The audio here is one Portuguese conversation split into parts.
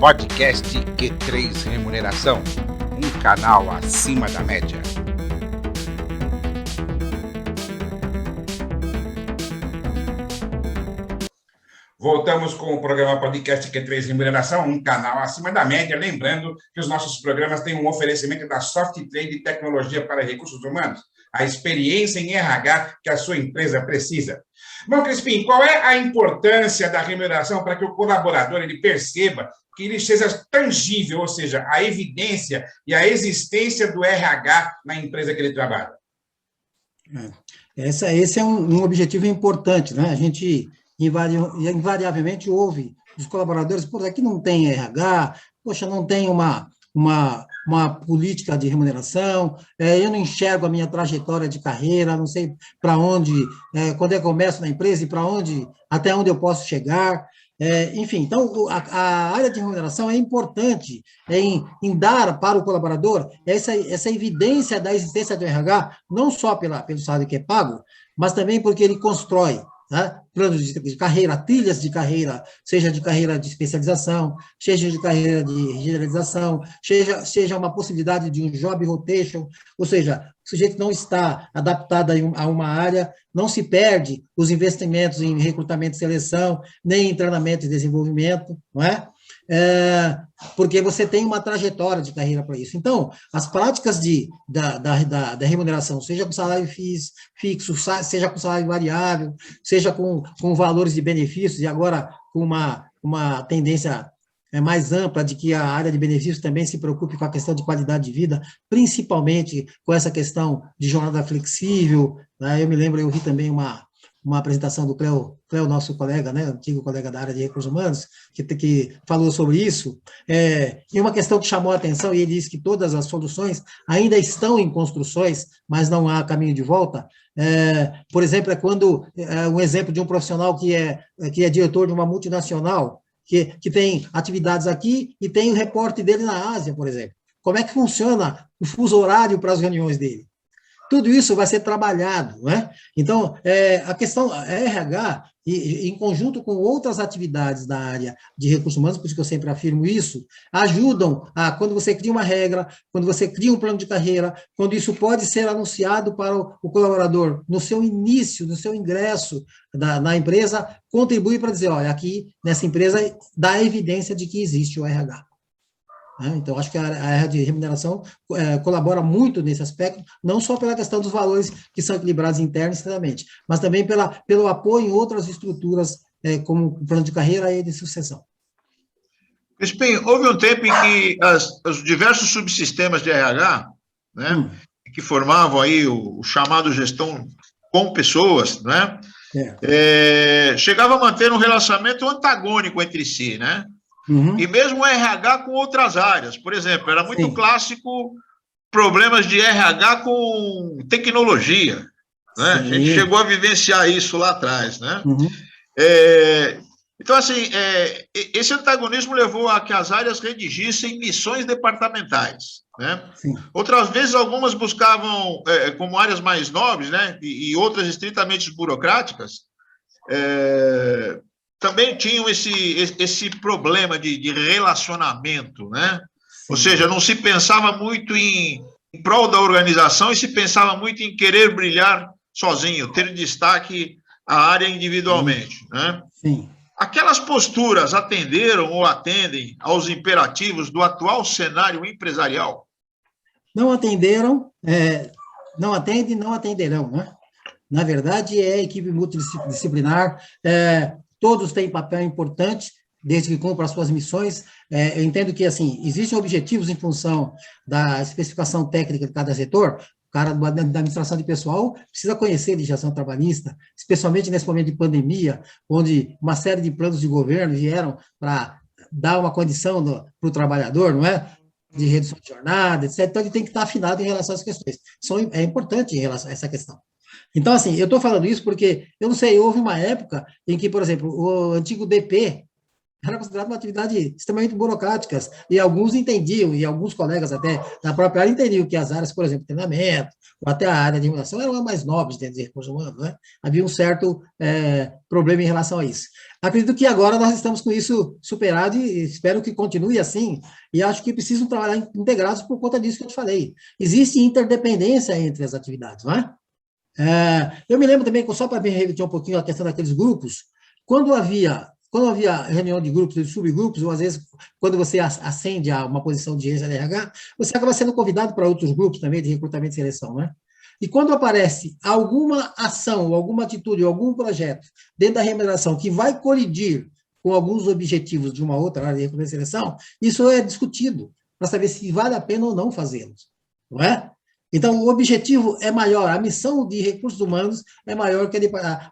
Podcast Q3 Remuneração, um canal acima da média. Voltamos com o programa Podcast Q3 Remuneração, um canal acima da média. Lembrando que os nossos programas têm um oferecimento da SoftTrade Tecnologia para Recursos Humanos, a experiência em RH que a sua empresa precisa. Bom, Crispim, qual é a importância da remuneração para que o colaborador ele perceba que ele seja tangível, ou seja, a evidência e a existência do RH na empresa que ele trabalha? Esse é um objetivo importante, né? A gente invariavelmente ouve dos colaboradores, pô, aqui não tem RH, poxa, não tem uma política de remuneração, eu não enxergo a minha trajetória de carreira, não sei para onde, quando eu começo na empresa e até onde eu posso chegar. Enfim, então, a área de remuneração é importante em dar para o colaborador essa evidência da existência do RH, não só pelo salário que é pago, mas também porque ele constrói, né, planos de carreira, trilhas de carreira, seja de carreira de especialização, seja de carreira de generalização, seja uma possibilidade de um job rotation, ou seja, o sujeito não está adaptado a uma área, não se perde os investimentos em recrutamento e seleção, nem em treinamento e desenvolvimento, não é? Porque você tem uma trajetória de carreira para isso. Então, as práticas da remuneração, seja com salário fixo, seja com salário variável, seja com valores de benefícios, e agora com uma tendência mais ampla de que a área de benefícios também se preocupe com a questão de qualidade de vida, principalmente com essa questão de jornada flexível, né? Eu me lembro, eu vi também uma apresentação do Cleo, nosso colega, né, antigo colega da área de recursos humanos, que falou sobre isso, e uma questão que chamou a atenção, e ele disse que todas as soluções ainda estão em construções, mas não há caminho de volta. Por exemplo, um exemplo de um profissional que é diretor de uma multinacional, que tem atividades aqui e tem o reporte dele na Ásia, por exemplo. Como é que funciona o fuso horário para as reuniões dele? Tudo isso vai ser trabalhado, né? Então, a questão RH, em conjunto com outras atividades da área de recursos humanos, por isso que eu sempre afirmo isso, ajudam quando você cria uma regra, quando você cria um plano de carreira, quando isso pode ser anunciado para o colaborador no seu início, no seu ingresso na empresa, contribui para dizer, olha, aqui nessa empresa dá evidência de que existe o RH. Então, acho que a área de remuneração colabora muito nesse aspecto, não só pela questão dos valores que são equilibrados internos e externamente, mas também pelo apoio em outras estruturas, como o plano de carreira e de sucessão. Crispim, houve um tempo em que os diversos subsistemas de RH, né, que formavam aí o chamado gestão com pessoas, né, chegava a manter um relacionamento antagônico entre si, né? E mesmo o RH com outras áreas. Por exemplo, era muito clássico problemas de RH com tecnologia, né? A gente chegou a vivenciar isso lá atrás, né? Então, assim, esse antagonismo levou a que as áreas redigissem missões departamentais, né? Outras vezes, algumas buscavam, como áreas mais nobres, né? E outras estritamente burocráticas, também tinham esse problema de relacionamento, né? Ou seja, não se pensava muito em prol da organização e se pensava muito em querer brilhar sozinho, ter destaque a área individualmente, né? Aquelas posturas atenderam ou atendem aos imperativos do atual cenário empresarial? Não atenderam, não atendem, não atenderão, né? Na verdade, é equipe multidisciplinar, todos têm papel importante, desde que cumpram as suas missões. Eu entendo que, assim, existem objetivos em função da especificação técnica de cada setor. O cara da administração de pessoal precisa conhecer a legislação trabalhista, especialmente nesse momento de pandemia, onde uma série de planos de governo vieram para dar uma condição para o trabalhador, não é? De redução de jornada, etc. Então, ele tem que estar afinado em relação às questões. É importante em relação a essa questão. Então, assim, eu estou falando isso porque, eu não sei, houve uma época em que, por exemplo, o antigo DP era considerado uma atividade extremamente burocrática, e alguns entendiam, e alguns colegas até da própria área entendiam que as áreas, por exemplo, treinamento, ou até a área de remuneração, eram mais nobres dentro de recursos humanos, né? Havia um certo problema em relação a isso. Acredito que agora nós estamos com isso superado e espero que continue assim, e acho que precisam trabalhar integrados por conta disso que eu te falei. Existe interdependência entre as atividades, não é? Eu me lembro também, só para repetir um pouquinho a questão daqueles grupos, quando havia reunião de grupos, de subgrupos, ou às vezes, quando você ascende a uma posição de gerência de RH, você acaba sendo convidado para outros grupos também de recrutamento e seleção, né? E quando aparece alguma ação, alguma atitude, algum projeto dentro da remuneração que vai colidir com alguns objetivos de uma outra área de recrutamento e seleção, isso é discutido para saber se vale a pena ou não fazê-los, não é? Então, o objetivo é maior, a missão de recursos humanos é maior que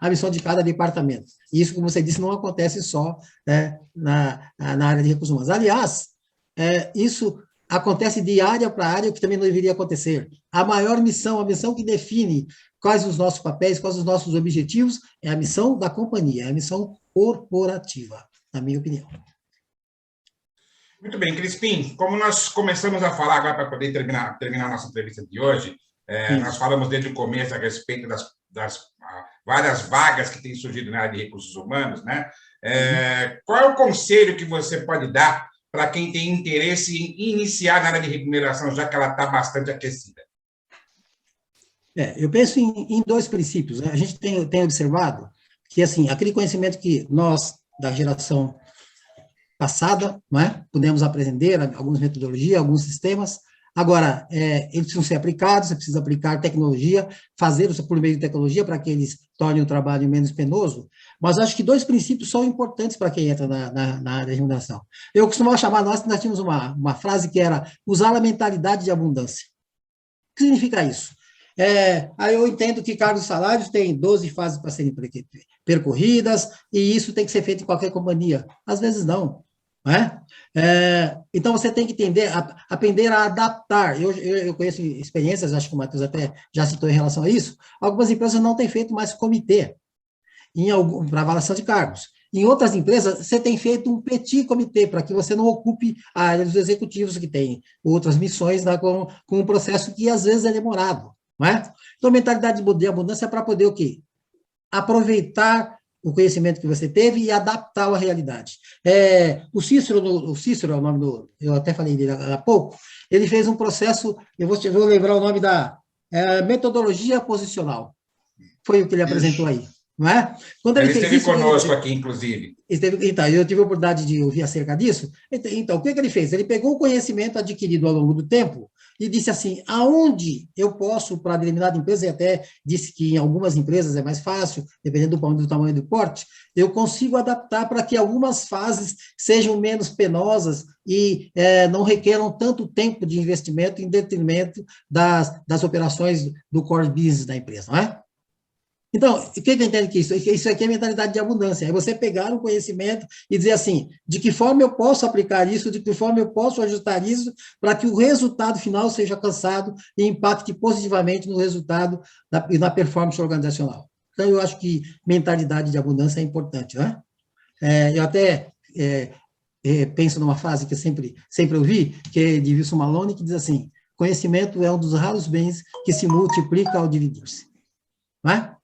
a missão de cada departamento. E isso, como você disse, não acontece só na área de recursos humanos. Aliás, isso acontece de área para área, o que também não deveria acontecer. A maior missão, a missão que define quais os nossos papéis, quais os nossos objetivos, é a missão da companhia, é a missão corporativa, na minha opinião. Muito bem, Crispim, como nós começamos a falar agora para poder terminar a nossa entrevista de hoje, nós falamos desde o começo a respeito das várias vagas que têm surgido na área de recursos humanos, né? Qual é o conselho que você pode dar para quem tem interesse em iniciar na área de remuneração, já que ela está bastante aquecida? Eu penso em dois princípios, né? A gente tem observado que, assim, aquele conhecimento que nós, da geração passada, não é? Pudemos aprender algumas metodologias, alguns sistemas. Agora, eles precisam ser aplicados, você precisa aplicar tecnologia, fazer por meio de tecnologia para que eles tornem o trabalho menos penoso, mas acho que dois princípios são importantes para quem entra na área de remuneração. Eu costumava chamar, nós tínhamos uma frase que era usar a mentalidade de abundância. O que significa isso? Aí eu entendo que cargos e salários têm 12 fases para serem percorridas, e isso tem que ser feito em qualquer companhia. Às vezes não. Então, você tem que aprender a adaptar. Eu conheço experiências, acho que o Matheus até já citou em relação a isso, algumas empresas não têm feito mais comitê para avaliação de cargos. Em outras empresas, você tem feito um petit comitê, para que você não ocupe a área dos executivos, que tem outras missões, com um processo que, às vezes, é demorado. Não é? Então, mentalidade de abundância é para poder o quê? Aproveitar o conhecimento que você teve e adaptá-lo à realidade. O Cícero é o nome eu até falei dele há pouco, ele fez um processo, eu vou lembrar o nome da metodologia posicional. Foi o que ele apresentou aí. Não é? Quando ele esteve conosco aqui, inclusive. Então, eu tive a oportunidade de ouvir acerca disso. Então, o que ele fez? Ele pegou o conhecimento adquirido ao longo do tempo e disse assim, aonde eu posso, para determinada empresa, e até disse que em algumas empresas é mais fácil, dependendo do tamanho do porte, eu consigo adaptar para que algumas fases sejam menos penosas e não requeram tanto tempo de investimento em detrimento das operações do core business da empresa, não é? Então, o que eu entendo que isso aqui é mentalidade de abundância, é você pegar o conhecimento e dizer assim, de que forma eu posso aplicar isso, de que forma eu posso ajustar isso, para que o resultado final seja alcançado e impacte positivamente no resultado e na performance organizacional. Então, eu acho que mentalidade de abundância é importante, né? Eu até penso numa frase que eu sempre ouvi, que é de Wilson Malone, que diz assim, conhecimento é um dos raros bens que se multiplica ao dividir-se. Não é?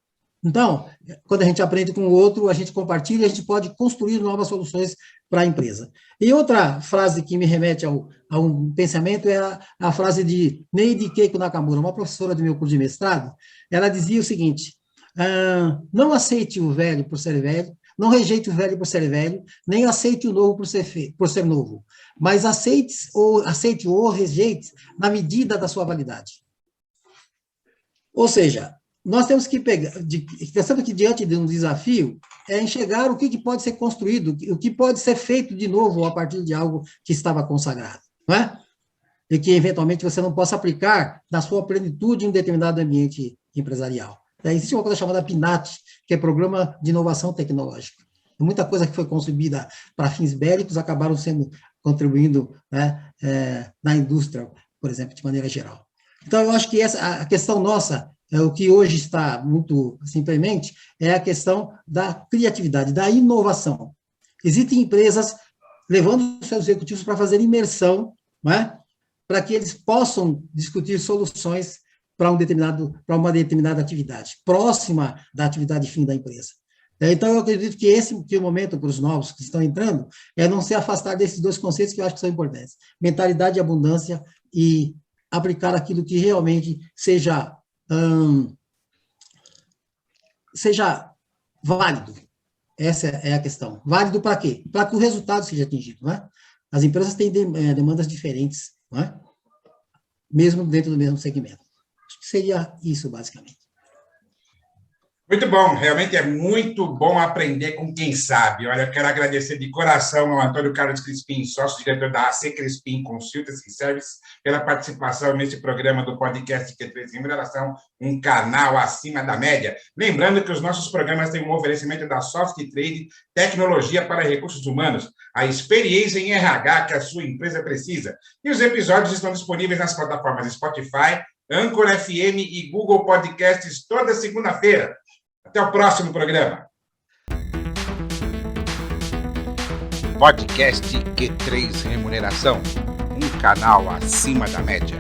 Então, quando a gente aprende com o outro, a gente compartilha, a gente pode construir novas soluções para a empresa. E outra frase que me remete a um pensamento é a frase de Neide Keiko Nakamura, uma professora do meu curso de mestrado. Ela dizia o seguinte, não aceite o velho por ser velho, não rejeite o velho por ser velho, nem aceite o novo por ser novo, mas aceite ou rejeite na medida da sua validade. Ou seja, nós temos que pensando que diante de um desafio, enxergar o que pode ser construído, o que pode ser feito de novo a partir de algo que estava consagrado, não é? E que, eventualmente, você não possa aplicar na sua plenitude em um determinado ambiente empresarial. Existe uma coisa chamada PNAT, que é Programa de Inovação Tecnológica. Muita coisa que foi concebida para fins bélicos acabaram contribuindo, né, na indústria, por exemplo, de maneira geral. Então, eu acho que a questão nossa, o que hoje está muito simplesmente, é a questão da criatividade, da inovação. Existem empresas levando os seus executivos para fazer imersão, não é? Para que eles possam discutir soluções para uma determinada atividade, próxima da atividade fim da empresa. Então, eu acredito que o momento para os novos que estão entrando é não se afastar desses dois conceitos que eu acho que são importantes. Mentalidade de abundância e aplicar aquilo que realmente seja válido. Essa é a questão. Válido para quê? Para que o resultado seja atingido, não é? As empresas têm demandas diferentes, não é? Mesmo dentro do mesmo segmento. Acho que seria isso, basicamente. Muito bom, realmente é muito bom aprender com quem sabe. Olha, eu quero agradecer de coração ao Antônio Carlos Crispim, sócio-diretor da AC Crispim Consultancy Service, pela participação nesse programa do podcast Q3 Remuneração, um canal acima da média. Lembrando que os nossos programas têm um oferecimento da Soft Trade, tecnologia para recursos humanos, a experiência em RH que a sua empresa precisa. E os episódios estão disponíveis nas plataformas Spotify, Anchor FM e Google Podcasts toda segunda-feira. Até o próximo programa. Podcast Q3 Remuneração, um canal acima da média.